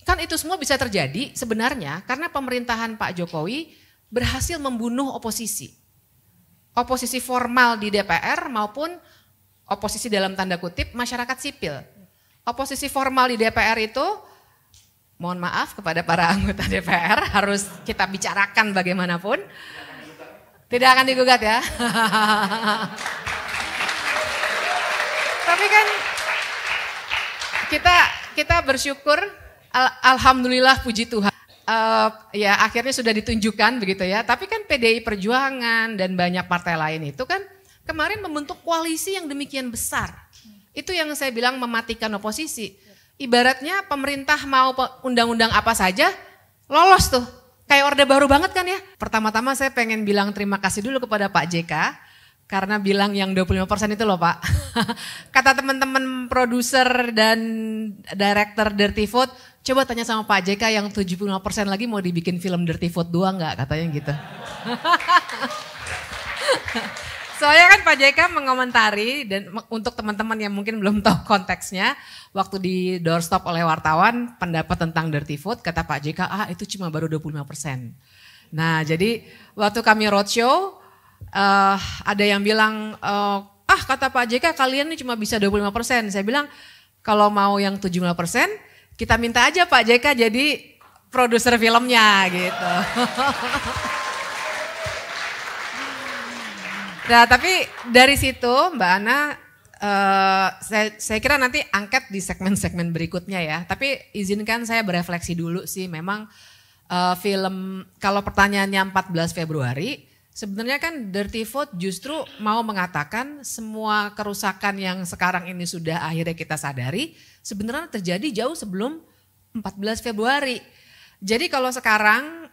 kan itu semua bisa terjadi sebenarnya karena pemerintahan Pak Jokowi berhasil membunuh oposisi. Oposisi formal di DPR maupun oposisi dalam tanda kutip masyarakat sipil. Oposisi formal di DPR itu, mohon maaf kepada para anggota DPR, harus kita bicarakan bagaimanapun. Tidak akan digugat ya. Tapi kan kita bersyukur, alhamdulillah puji Tuhan. Ya akhirnya sudah ditunjukkan begitu ya. Tapi kan PDI Perjuangan dan banyak partai lain itu kan kemarin membentuk koalisi yang demikian besar. Itu yang saya bilang mematikan oposisi. Ibaratnya pemerintah mau undang-undang apa saja lolos tuh. Kayak Orde Baru banget kan ya. Pertama-tama saya pengen bilang terima kasih dulu kepada Pak JK. Karena bilang yang 25% itu loh Pak. Kata teman-teman produser dan director Dirty Food, coba tanya sama Pak JK yang 75% lagi mau dibikin film Dirty Food 2 enggak? Katanya gitu. Soalnya kan Pak JK mengomentari dan untuk teman-teman yang mungkin belum tahu konteksnya, waktu di doorstop oleh wartawan pendapat tentang Dirty Food, kata Pak JK, itu cuma baru 25%. Nah jadi waktu kami roadshow, ada yang bilang, kata Pak JK kalian ini cuma bisa 25%. Saya bilang kalau mau yang 75%, kita minta aja Pak JK jadi produser filmnya gitu. Nah tapi dari situ Mbak Ana, saya kira nanti angkat di segmen-segmen berikutnya ya. Tapi izinkan saya berefleksi dulu sih, memang film, kalau pertanyaannya 14 Februari, sebenarnya kan Dirty Food justru mau mengatakan semua kerusakan yang sekarang ini sudah akhirnya kita sadari, sebenarnya terjadi jauh sebelum 14 Februari. Jadi kalau sekarang,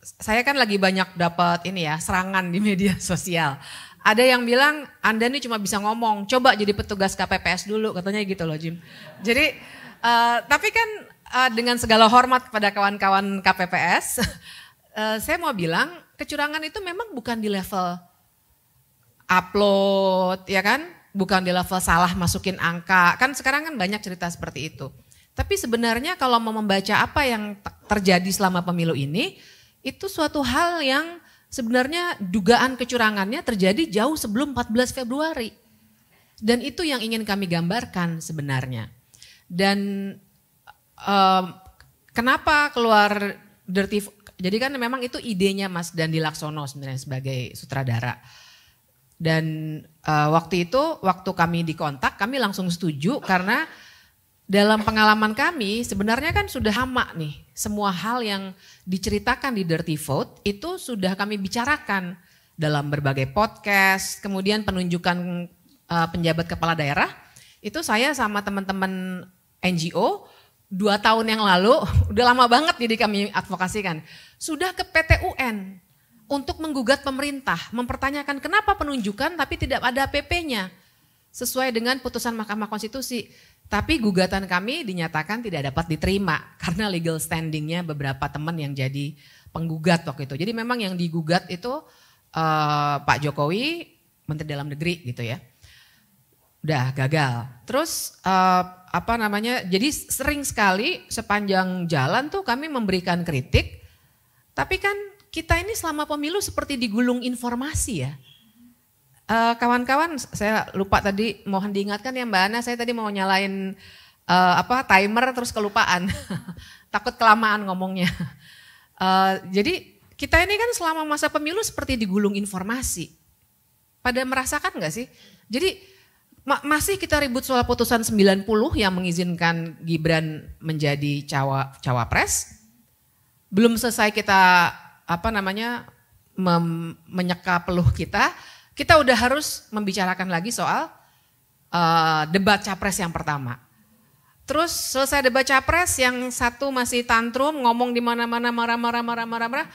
saya kan lagi banyak dapat ini ya, serangan di media sosial. Ada yang bilang, Anda ini cuma bisa ngomong, coba jadi petugas KPPS dulu, katanya gitu loh Jim. Jadi, tapi kan dengan segala hormat kepada kawan-kawan KPPS, saya mau bilang kecurangan itu memang bukan di level upload, ya kan? Bukan di level salah masukin angka, kan sekarang kan banyak cerita seperti itu. Tapi sebenarnya kalau mau membaca apa yang terjadi selama pemilu ini, itu suatu hal yang sebenarnya dugaan kecurangannya terjadi jauh sebelum 14 Februari. Dan itu yang ingin kami gambarkan sebenarnya. Dan kenapa keluar Dirty Food? Jadi kan memang itu idenya Mas Dandi Laksono sebenarnya sebagai sutradara. Dan waktu itu, waktu kami dikontak, kami langsung setuju karena dalam pengalaman kami sebenarnya kan sudah lama nih. Semua hal yang diceritakan di Dirty Food itu sudah kami bicarakan dalam berbagai podcast, kemudian penunjukan penjabat kepala daerah. Itu saya sama teman-teman NGO 2 tahun yang lalu, udah lama banget jadi kami advokasikan. Sudah ke PT UN untuk menggugat pemerintah, mempertanyakan kenapa penunjukan tapi tidak ada PP-nya. Sesuai dengan putusan Mahkamah Konstitusi. Tapi gugatan kami dinyatakan tidak dapat diterima karena legal standingnya beberapa teman yang jadi penggugat waktu itu. Jadi memang yang digugat itu Pak Jokowi, Menteri Dalam Negeri gitu ya. Udah gagal. Terus jadi sering sekali sepanjang jalan tuh kami memberikan kritik. Tapi kan kita ini selama pemilu seperti digulung informasi ya. Kawan-kawan, saya lupa tadi, mohon diingatkan ya Mbak Ana, saya tadi mau nyalain timer terus kelupaan, takut kelamaan ngomongnya. Jadi kita ini kan selama masa pemilu seperti digulung informasi. Pada merasakan nggak sih? Jadi masih kita ribut soal putusan 90 yang mengizinkan Gibran menjadi cawapres. Belum selesai kita menyeka peluh kita udah harus membicarakan lagi soal debat capres yang pertama. Terus selesai debat capres, yang satu masih tantrum, ngomong di mana-mana marah-marah.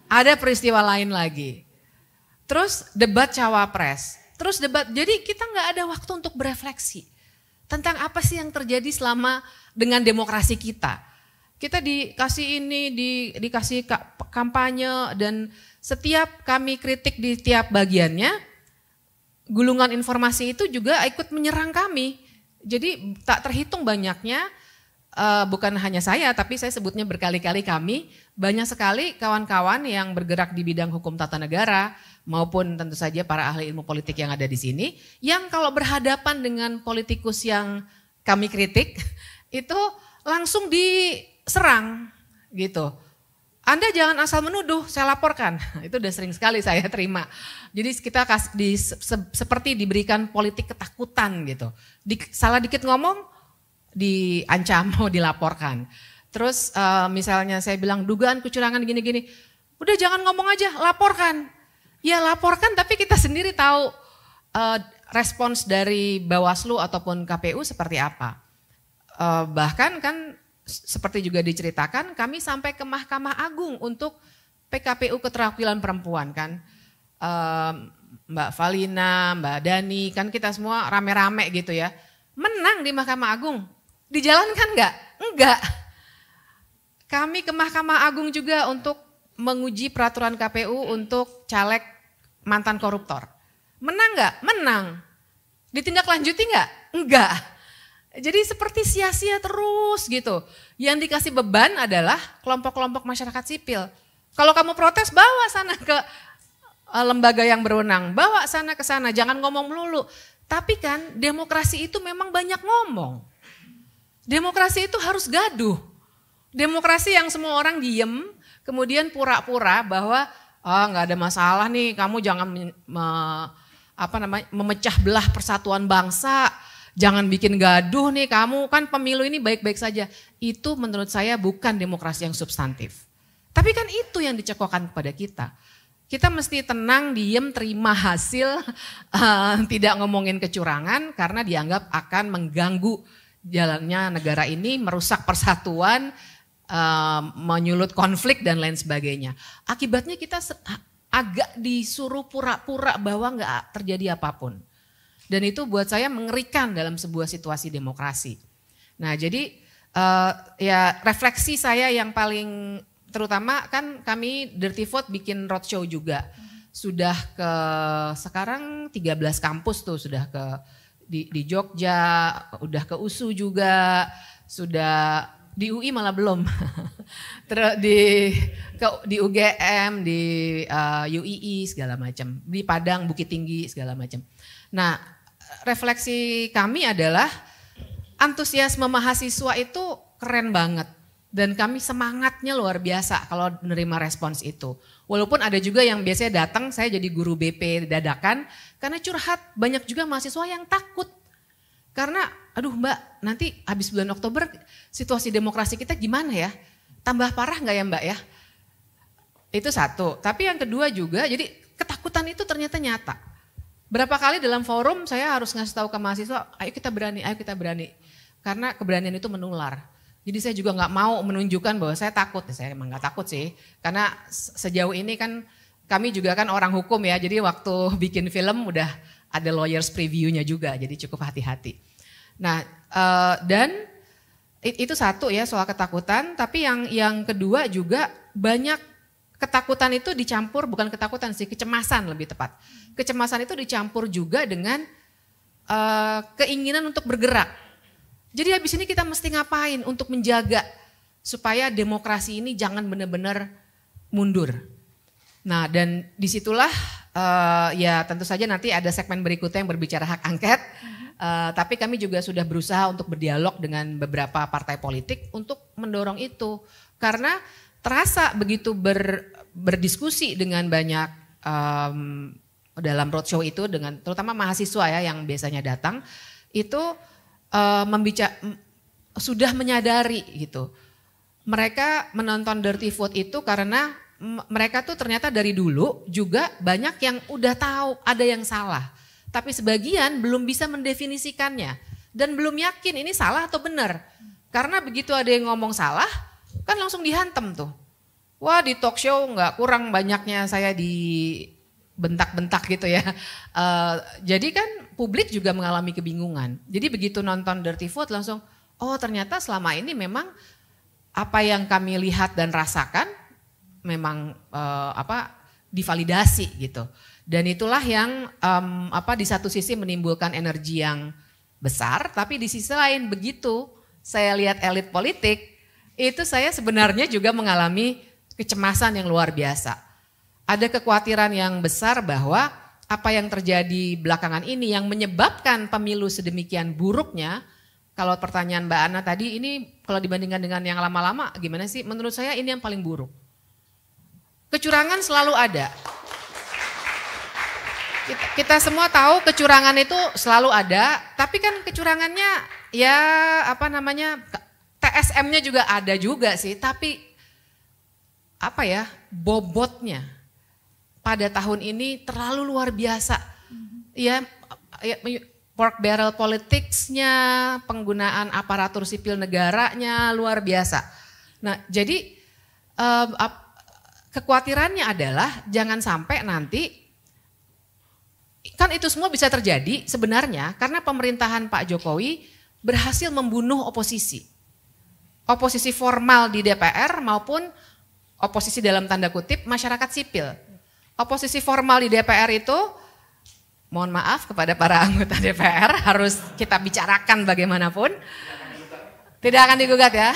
Ada peristiwa lain lagi. Terus debat cawapres. Terus debat, jadi kita nggak ada waktu untuk berefleksi tentang apa sih yang terjadi selama dengan demokrasi kita. Kita dikasih dikasih kampanye dan setiap kami kritik di tiap bagiannya, gulungan informasi itu juga ikut menyerang kami. Jadi tak terhitung banyaknya bukan hanya saya, tapi saya sebutnya berkali-kali kami, banyak sekali kawan-kawan yang bergerak di bidang hukum tata negara maupun tentu saja para ahli ilmu politik yang ada di sini, yang kalau berhadapan dengan politikus yang kami kritik, itu langsung diserang gitu. Anda jangan asal menuduh, saya laporkan. Itu udah sering sekali saya terima. Jadi kita seperti diberikan politik ketakutan gitu. Salah dikit ngomong, diancam mau dilaporkan. Terus misalnya saya bilang dugaan kecurangan gini-gini, udah jangan ngomong aja, laporkan. Ya laporkan, tapi kita sendiri tahu respons dari Bawaslu ataupun KPU seperti apa. Bahkan kan seperti juga diceritakan, kami sampai ke Mahkamah Agung untuk PKPU keterwakilan perempuan kan. Mbak Valina, Mbak Dani, kan kita semua rame-rame gitu ya. Menang di Mahkamah Agung. Dijalankan enggak? Enggak. Kami ke Mahkamah Agung juga untuk menguji peraturan KPU untuk caleg mantan koruptor. Menang enggak? Menang. Ditindaklanjuti enggak? Enggak. Jadi seperti sia-sia terus gitu. Yang dikasih beban adalah kelompok-kelompok masyarakat sipil. Kalau kamu protes, bawa sana ke lembaga yang berwenang. Bawa sana ke sana, jangan ngomong melulu. Tapi kan demokrasi itu memang banyak ngomong. Demokrasi itu harus gaduh. Demokrasi yang semua orang diem, kemudian pura-pura bahwa nggak ada masalah nih, kamu jangan memecah belah persatuan bangsa. Jangan bikin gaduh nih, kamu kan pemilu ini baik-baik saja. Itu menurut saya bukan demokrasi yang substantif. Tapi kan itu yang dicekokkan kepada kita. Kita mesti tenang, diem, terima hasil, tidak ngomongin kecurangan karena dianggap akan mengganggu jalannya negara ini, merusak persatuan, menyulut konflik dan lain sebagainya. Akibatnya kita agak disuruh pura-pura bahwa nggak terjadi apapun. Dan itu buat saya mengerikan dalam sebuah situasi demokrasi. Nah jadi ya refleksi saya yang paling terutama kan kami Dirty Vote bikin roadshow juga. Sudah ke sekarang 13 kampus tuh, sudah ke di Jogja, udah ke USU juga, sudah di UI malah belum. Terus di UGM, di UII segala macam, di Padang, Bukit Tinggi segala macam. Nah, refleksi kami adalah antusiasme mahasiswa itu keren banget. Dan kami semangatnya luar biasa kalau menerima respons itu. Walaupun ada juga yang biasanya datang, saya jadi guru BP dadakan, karena curhat banyak juga mahasiswa yang takut. Karena aduh Mbak, nanti habis bulan Oktober situasi demokrasi kita gimana ya? Tambah parah nggak ya Mbak ya? Itu satu. Tapi yang kedua juga, jadi ketakutan itu ternyata nyata. Berapa kali dalam forum saya harus ngasih tahu ke mahasiswa, ayo kita berani, ayo kita berani. Karena keberanian itu menular. Jadi saya juga nggak mau menunjukkan bahwa saya takut. Saya emang nggak takut sih. Karena sejauh ini kan kami juga kan orang hukum ya. Jadi waktu bikin film udah ada lawyers preview-nya juga. Jadi cukup hati-hati. Nah dan itu satu ya soal ketakutan. Tapi yang kedua juga banyak ketakutan itu dicampur, bukan ketakutan sih, kecemasan lebih tepat. Kecemasan itu dicampur juga dengan keinginan untuk bergerak. Jadi habis ini kita mesti ngapain untuk menjaga supaya demokrasi ini jangan benar-benar mundur. Nah dan disitulah ya tentu saja nanti ada segmen berikutnya yang berbicara hak angket. Tapi kami juga sudah berusaha untuk berdialog dengan beberapa partai politik untuk mendorong itu. Karena terasa begitu berdiskusi dengan banyak dalam roadshow itu dengan terutama mahasiswa ya yang biasanya datang itu sudah menyadari gitu. Mereka menonton Dirty Vote itu karena mereka tuh ternyata dari dulu juga banyak yang udah tahu ada yang salah. Tapi sebagian belum bisa mendefinisikannya dan belum yakin ini salah atau benar. Karena begitu ada yang ngomong salah kan langsung dihantam tuh. Wah di talk show nggak kurang banyaknya saya dibentak-bentak gitu ya. Jadi kan publik juga mengalami kebingungan. Jadi begitu nonton Dirty Vote langsung, oh ternyata selama ini memang apa yang kami lihat dan rasakan memang divalidasi gitu. Dan itulah yang di satu sisi menimbulkan energi yang besar, tapi di sisi lain begitu saya lihat elit politik, itu saya sebenarnya juga mengalami kecemasan yang luar biasa. Ada kekhawatiran yang besar bahwa apa yang terjadi belakangan ini yang menyebabkan pemilu sedemikian buruknya. Kalau pertanyaan Mbak Ana tadi, ini kalau dibandingkan dengan yang lama-lama gimana sih? Menurut saya ini yang paling buruk. Kecurangan selalu ada. Kita semua tahu kecurangan itu selalu ada, tapi kan kecurangannya ya apa namanya, TSM-nya juga ada juga sih, tapi apa ya, bobotnya pada tahun ini terlalu luar biasa. Ya, pork barrel politics-nya, penggunaan aparatur sipil negaranya luar biasa. Nah, jadi kekhawatirannya adalah jangan sampai nanti, kan itu semua bisa terjadi sebenarnya karena pemerintahan Pak Jokowi berhasil membunuh oposisi. Oposisi formal di DPR maupun oposisi dalam tanda kutip masyarakat sipil. Oposisi formal di DPR itu, mohon maaf kepada para anggota DPR, harus kita bicarakan bagaimanapun. Tidak akan digugat ya.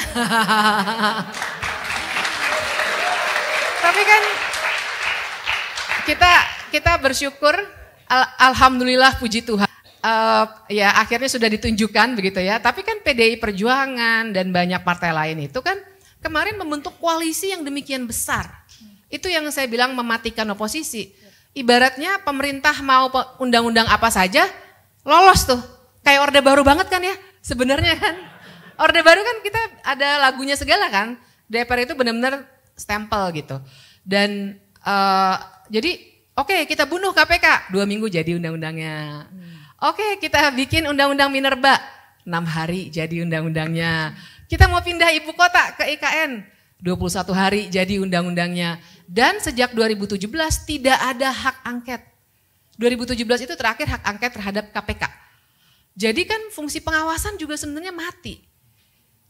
Tapi kan kita bersyukur, alhamdulillah puji Tuhan. Ya akhirnya sudah ditunjukkan begitu ya. Tapi kan PDI Perjuangan dan banyak partai lain itu kan kemarin membentuk koalisi yang demikian besar. Itu yang saya bilang mematikan oposisi. Ibaratnya pemerintah mau undang-undang apa saja lolos tuh. Kayak Orde Baru banget kan ya sebenarnya kan. Orde Baru kan kita ada lagunya segala kan. DPR itu benar-benar stempel gitu. Dan jadi oke, kita bunuh KPK, 2 minggu jadi undang-undangnya. Oke, kita bikin undang-undang Minerba, 6 hari jadi undang-undangnya. Kita mau pindah ibu kota ke IKN, 21 hari jadi undang-undangnya. Dan sejak 2017 tidak ada hak angket. 2017 itu terakhir hak angket terhadap KPK. Jadi kan fungsi pengawasan juga sebenarnya mati.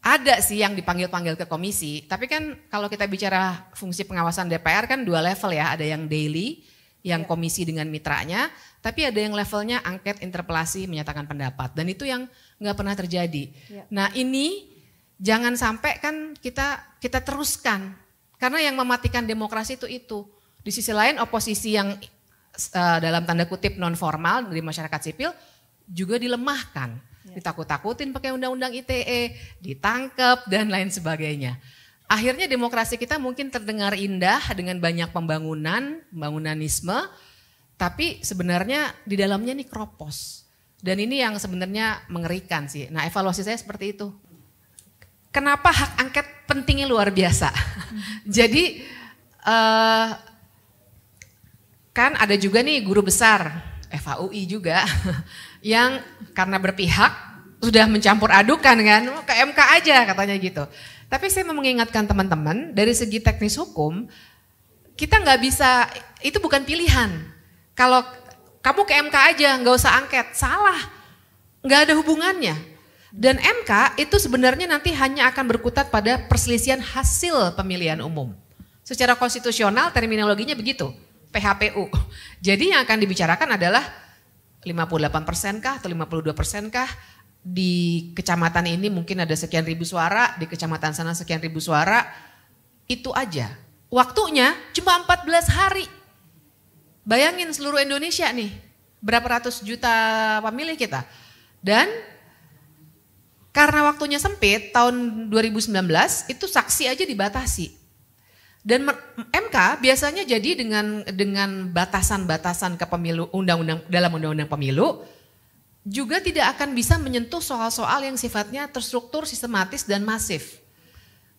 Ada sih yang dipanggil-panggil ke komisi, tapi kan kalau kita bicara fungsi pengawasan DPR kan 2 level ya, ada yang daily, yang komisi dengan mitranya, tapi ada yang levelnya angket, interpelasi, menyatakan pendapat, dan itu yang nggak pernah terjadi. Nah ini jangan sampai kan kita teruskan, karena yang mematikan demokrasi itu. Di sisi lain oposisi yang dalam tanda kutip non formal dari masyarakat sipil juga dilemahkan, ditakut-takutin pakai undang-undang ITE, ditangkap dan lain sebagainya. Akhirnya demokrasi kita mungkin terdengar indah dengan banyak pembangunanisme, tapi sebenarnya di dalamnya nih kropos. Dan ini yang sebenarnya mengerikan sih. Nah evaluasi saya seperti itu. Kenapa hak angket pentingnya luar biasa? Jadi kan ada juga nih guru besar, FAUI juga, yang karena berpihak sudah mencampur adukan kan, ke MK aja katanya gitu. Tapi saya mau mengingatkan teman-teman, dari segi teknis hukum, kita nggak bisa, itu bukan pilihan. Kalau kamu ke MK aja, nggak usah angket, salah. Nggak ada hubungannya. Dan MK itu sebenarnya nanti hanya akan berkutat pada perselisihan hasil pemilihan umum. Secara konstitusional terminologinya begitu, PHPU. Jadi yang akan dibicarakan adalah 58% kah atau 52% kah? Di kecamatan ini mungkin ada sekian ribu suara, di kecamatan sana sekian ribu suara, itu aja. Waktunya cuma 14 hari. Bayangin seluruh Indonesia nih, berapa ratus juta pemilih kita. Dan karena waktunya sempit, tahun 2019 itu saksi aja dibatasi. Dan MK biasanya jadi dengan batasan-batasan ke pemilu, dalam undang-undang pemilu, juga tidak akan bisa menyentuh soal-soal yang sifatnya terstruktur, sistematis, dan masif.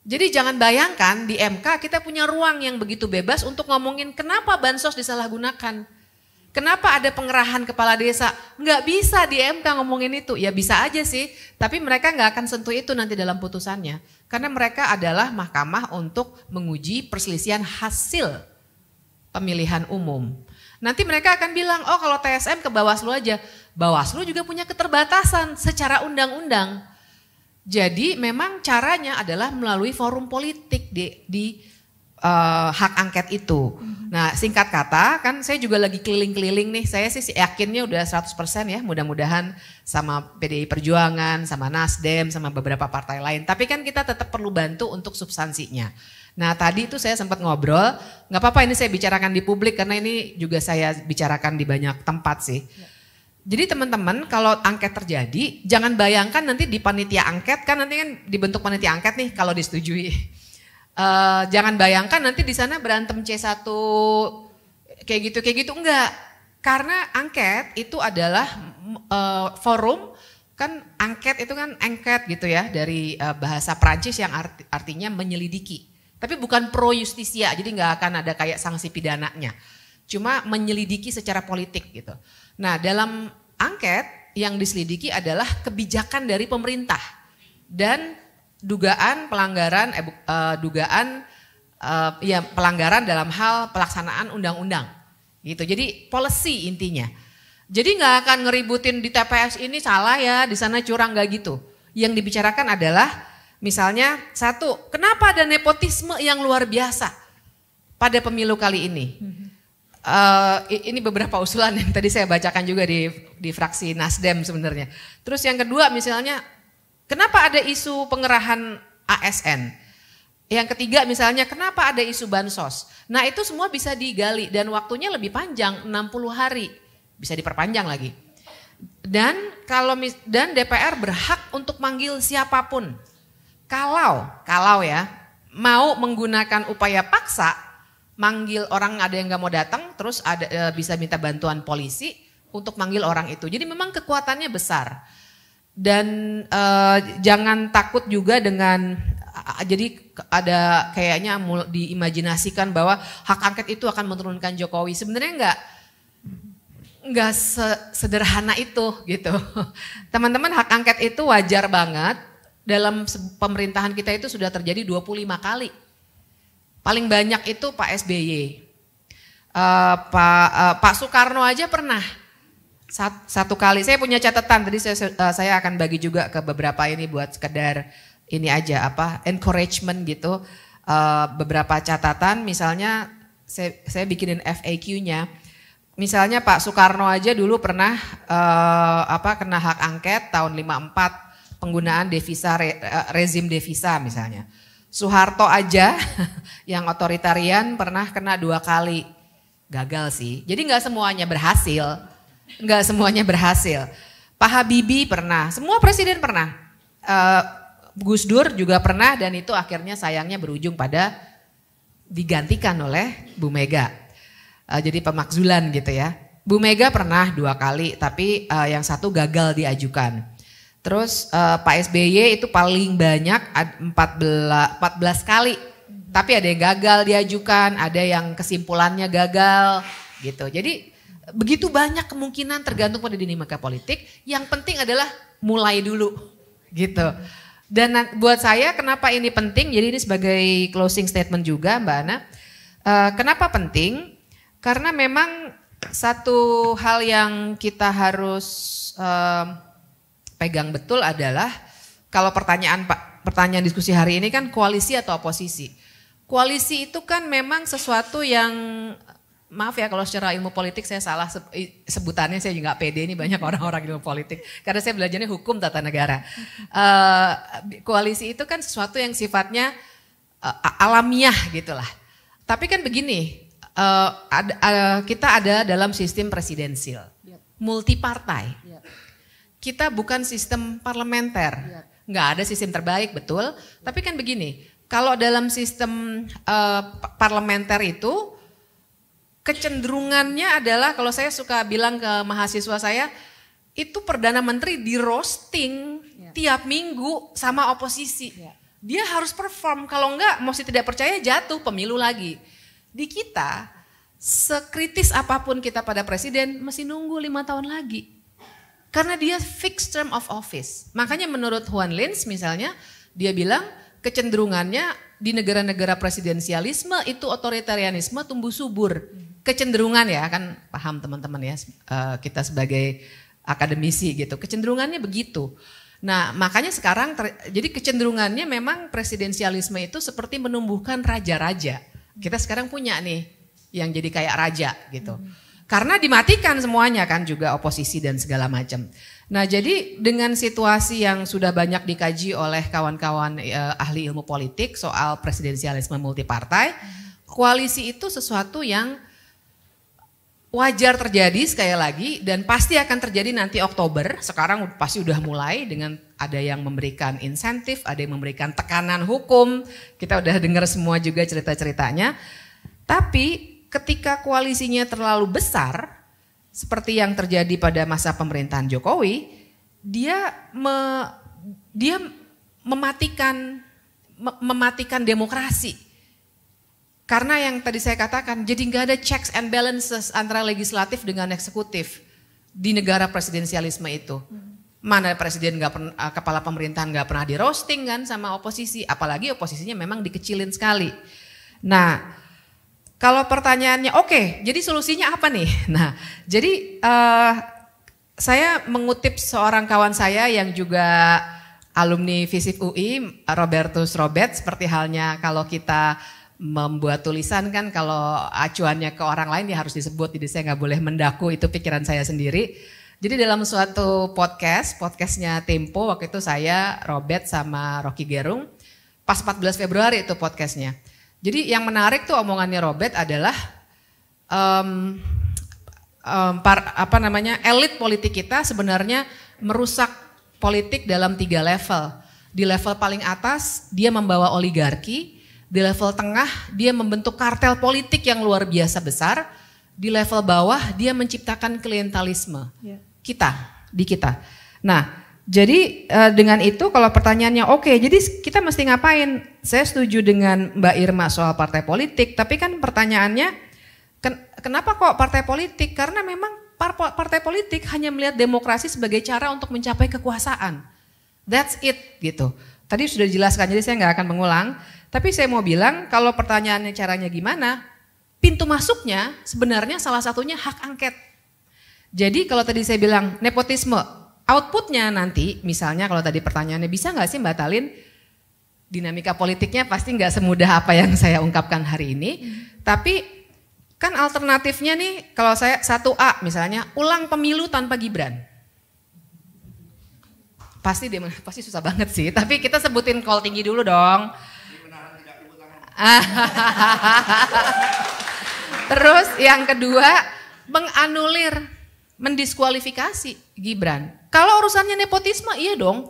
Jadi jangan bayangkan di MK kita punya ruang yang begitu bebas untuk ngomongin kenapa bansos disalahgunakan. Kenapa ada pengerahan kepala desa? Nggak bisa di MK ngomongin itu. Ya bisa aja sih, tapi mereka nggak akan sentuh itu nanti dalam putusannya. Karena mereka adalah mahkamah untuk menguji perselisihan hasil pemilihan umum. Nanti mereka akan bilang, oh kalau TSM ke Bawaslu aja. Bawaslu juga punya keterbatasan secara undang-undang. Jadi memang caranya adalah melalui forum politik di hak angket itu. Nah singkat kata kan saya juga lagi keliling-keliling nih, saya sih yakinnya udah 100% ya, mudah-mudahan sama PDI Perjuangan, sama Nasdem, sama beberapa partai lain. Tapi kan kita tetap perlu bantu untuk substansinya. Nah tadi itu saya sempat ngobrol, nggak apa-apa ini saya bicarakan di publik karena ini juga saya bicarakan di banyak tempat sih. Jadi teman-teman kalau angket terjadi, jangan bayangkan nanti di panitia angket, kan nanti kan dibentuk panitia angket nih kalau disetujui. Jangan bayangkan nanti di sana berantem C1 kayak gitu enggak. Karena angket itu adalah forum, kan angket itu kan angket gitu ya dari bahasa Prancis yang artinya menyelidiki. Tapi bukan pro justisia, jadi nggak akan ada kayak sanksi pidananya. Cuma menyelidiki secara politik gitu. Nah dalam angket yang diselidiki adalah kebijakan dari pemerintah dan dugaan pelanggaran pelanggaran dalam hal pelaksanaan undang-undang gitu. Jadi policy intinya. Jadi nggak akan ngeributin di TPS ini salah ya, di sana curang nggak gitu. Yang dibicarakan adalah misalnya satu, kenapa ada nepotisme yang luar biasa pada pemilu kali ini? Ini beberapa usulan yang tadi saya bacakan juga di fraksi Nasdem sebenarnya. Terus yang kedua misalnya, kenapa ada isu pengerahan ASN? Yang ketiga misalnya kenapa ada isu bansos? Nah itu semua bisa digali dan waktunya lebih panjang, 60 hari. Bisa diperpanjang lagi. Dan DPR berhak untuk manggil siapapun. Kalau ya mau menggunakan upaya paksa, manggil orang ada yang nggak mau datang, terus bisa minta bantuan polisi untuk manggil orang itu. Jadi memang kekuatannya besar. Dan jangan takut juga dengan, jadi ada kayaknya diimajinasikan bahwa hak angket itu akan menurunkan Jokowi. Sebenarnya enggak sederhana itu gitu. Teman-teman, hak angket itu wajar banget. Dalam pemerintahan kita itu sudah terjadi 25 kali. Paling banyak itu Pak SBY. Pak Soekarno aja pernah. Satu kali, saya punya catatan, tadi saya akan bagi juga ke beberapa ini buat sekedar ini aja encouragement gitu. Beberapa catatan misalnya saya bikinin FAQ-nya. Misalnya Pak Soekarno aja dulu pernah kena hak angket tahun 54 penggunaan devisa rezim devisa misalnya. Soeharto aja yang otoritarian pernah kena 2 kali. Gagal sih. Jadi nggak semuanya berhasil. Enggak semuanya berhasil. Pak Habibie pernah, semua presiden pernah. Gus Dur juga pernah dan itu akhirnya sayangnya berujung pada digantikan oleh Bu Mega. Jadi pemakzulan gitu ya. Bu Mega pernah 2 kali tapi yang satu gagal diajukan. Terus Pak SBY itu paling banyak 14 kali. Tapi ada yang gagal diajukan, ada yang kesimpulannya gagal gitu. Jadi begitu banyak kemungkinan tergantung pada dinamika politik. Yang penting adalah mulai dulu gitu. Dan buat saya kenapa ini penting, jadi ini sebagai closing statement juga Mbak Ana. Kenapa penting? Karena memang satu hal yang kita harus pegang betul adalah kalau pertanyaan diskusi hari ini kan koalisi atau oposisi. Koalisi itu kan memang sesuatu yang, maaf ya kalau secara ilmu politik saya salah sebutannya, saya juga gak pede, ini banyak orang-orang ilmu politik. Karena saya belajarnya hukum tata negara. Koalisi itu kan sesuatu yang sifatnya alamiah gitulah. Tapi kan begini, kita ada dalam sistem presidensil, multi partai. Kita bukan sistem parlementer, nggak ada sistem terbaik betul. Tapi kan begini, kalau dalam sistem parlementer itu kecenderungannya adalah, kalau saya suka bilang ke mahasiswa saya, itu Perdana Menteri di roasting tiap minggu sama oposisi. Dia harus perform, kalau enggak mesti tidak percaya jatuh pemilu lagi. Di kita, sekritis apapun kita pada presiden, mesti nunggu 5 tahun lagi. Karena dia fixed term of office. Makanya menurut Juan Lins misalnya, dia bilang kecenderungannya di negara-negara presidensialisme itu otoritarianisme tumbuh subur. Kecenderungan ya, kan paham teman-teman ya, kita sebagai akademisi gitu, kecenderungannya begitu. Nah makanya sekarang, jadi kecenderungannya memang presidensialisme itu seperti menumbuhkan raja-raja. Kita sekarang punya nih yang jadi kayak raja gitu. Karena dimatikan semuanya kan juga oposisi dan segala macam. Nah jadi dengan situasi yang sudah banyak dikaji oleh kawan-kawan ahli ilmu politik soal presidensialisme multipartai, koalisi itu sesuatu yang wajar terjadi sekali lagi dan pasti akan terjadi nanti Oktober. Sekarang pasti udah mulai dengan ada yang memberikan insentif, ada yang memberikan tekanan hukum. Kita udah dengar semua juga cerita-ceritanya. Tapi ketika koalisinya terlalu besar, seperti yang terjadi pada masa pemerintahan Jokowi, dia mematikan demokrasi. Karena yang tadi saya katakan, jadi nggak ada checks and balances antara legislatif dengan eksekutif di negara presidensialisme itu. Mana presiden nggak pernah, kepala pemerintahan nggak pernah di roasting kan sama oposisi, apalagi oposisinya memang dikecilin sekali. Nah, kalau pertanyaannya, oke, jadi solusinya apa nih? Nah, jadi saya mengutip seorang kawan saya yang juga alumni FISIP UI, Robertus Robert, seperti halnya kalau kita membuat tulisan kan kalau acuannya ke orang lain ya harus disebut, jadi saya nggak boleh mendaku, itu pikiran saya sendiri. Jadi dalam suatu podcastnya Tempo, waktu itu saya, Robert sama Rocky Gerung, pas 14 Februari itu podcastnya. Jadi yang menarik tuh omongannya Robert adalah elit politik kita sebenarnya merusak politik dalam 3 level. Di level paling atas dia membawa oligarki. Di level tengah dia membentuk kartel politik yang luar biasa besar. Di level bawah dia menciptakan klientelisme. Di kita. Nah, jadi dengan itu kalau pertanyaannya oke, jadi kita mesti ngapain? Saya setuju dengan Mbak Irma soal partai politik, tapi kan pertanyaannya kenapa kok partai politik? Karena memang partai politik hanya melihat demokrasi sebagai cara untuk mencapai kekuasaan. That's it gitu. Tadi sudah dijelaskan, jadi saya nggak akan mengulang. Tapi saya mau bilang kalau pertanyaannya caranya gimana, pintu masuknya sebenarnya salah satunya hak angket. Jadi kalau tadi saya bilang nepotisme, outputnya nanti misalnya kalau tadi pertanyaannya bisa nggak sih batalin, dinamika politiknya pasti nggak semudah apa yang saya ungkapkan hari ini. Tapi kan alternatifnya nih kalau saya 1A misalnya ulang pemilu tanpa Gibran. Pasti susah banget sih, tapi kita sebutin call tinggi dulu dong. Terus yang kedua menganulir, mendiskualifikasi Gibran. Kalau urusannya nepotisme iya dong.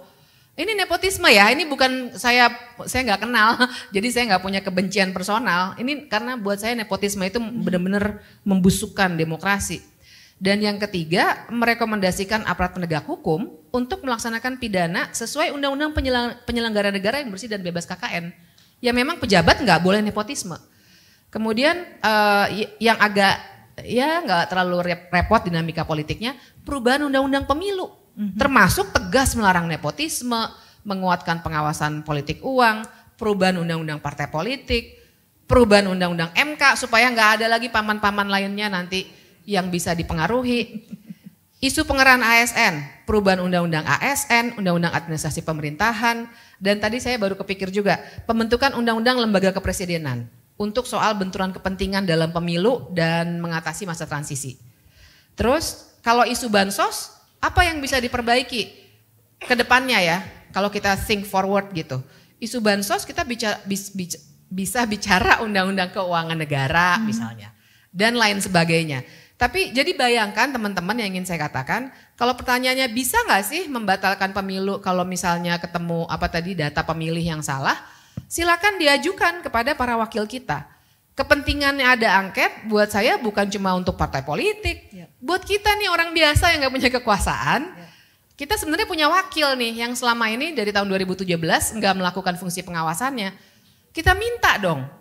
Ini nepotisme ya, ini bukan saya nggak kenal, jadi saya nggak punya kebencian personal. Ini karena buat saya nepotisme itu benar-benar membusukkan demokrasi. Dan yang ketiga merekomendasikan aparat penegak hukum untuk melaksanakan pidana sesuai undang-undang penyelenggara negara yang bersih dan bebas KKN. Ya memang pejabat nggak boleh nepotisme. Kemudian yang agak ya nggak terlalu repot dinamika politiknya, perubahan undang-undang pemilu, termasuk tegas melarang nepotisme, menguatkan pengawasan politik uang, perubahan undang-undang partai politik, perubahan undang-undang MK supaya nggak ada lagi paman-paman lainnya nanti yang bisa dipengaruhi. Isu pengerahan ASN, perubahan undang-undang ASN, undang-undang administrasi pemerintahan, dan tadi saya baru kepikir juga pembentukan undang-undang lembaga kepresidenan untuk soal benturan kepentingan dalam pemilu dan mengatasi masa transisi. Terus kalau isu bansos, apa yang bisa diperbaiki ke depannya ya, kalau kita think forward gitu. Isu bansos kita bisa bicara undang-undang keuangan negara misalnya, dan lain sebagainya. Tapi jadi bayangkan teman-teman yang ingin saya katakan, kalau pertanyaannya bisa nggak sih membatalkan pemilu kalau misalnya ketemu data pemilih yang salah, silakan diajukan kepada para wakil kita. Kepentingannya ada angket buat saya bukan cuma untuk partai politik, buat kita nih orang biasa yang nggak punya kekuasaan, kita sebenarnya punya wakil nih yang selama ini dari tahun 2017 nggak melakukan fungsi pengawasannya. Kita minta dong.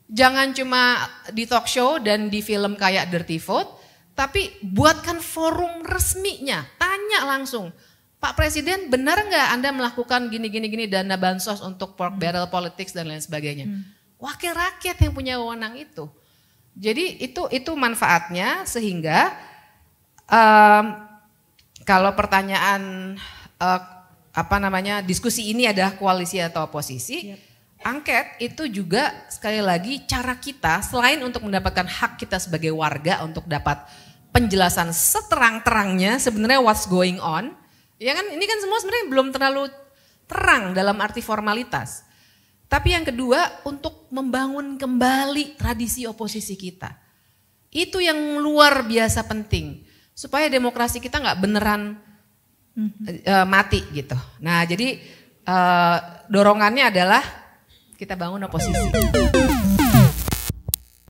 Jangan cuma di talk show dan di film kayak Dirty Vote, tapi buatkan forum resminya, tanya langsung, Pak Presiden benar nggak Anda melakukan gini dana bansos untuk pork barrel politics dan lain sebagainya. Wakil rakyat yang punya wewenang itu. Jadi itu manfaatnya sehingga kalau pertanyaan diskusi ini adalah koalisi atau oposisi, angket itu juga sekali lagi cara kita selain untuk mendapatkan hak kita sebagai warga untuk dapat penjelasan seterang-terangnya sebenarnya what's going on. Ya kan ini kan semua sebenarnya belum terlalu terang dalam arti formalitas. Tapi yang kedua untuk membangun kembali tradisi oposisi kita. Itu yang luar biasa penting. Supaya demokrasi kita nggak beneran mati gitu. Nah jadi dorongannya adalah kita bangun oposisi.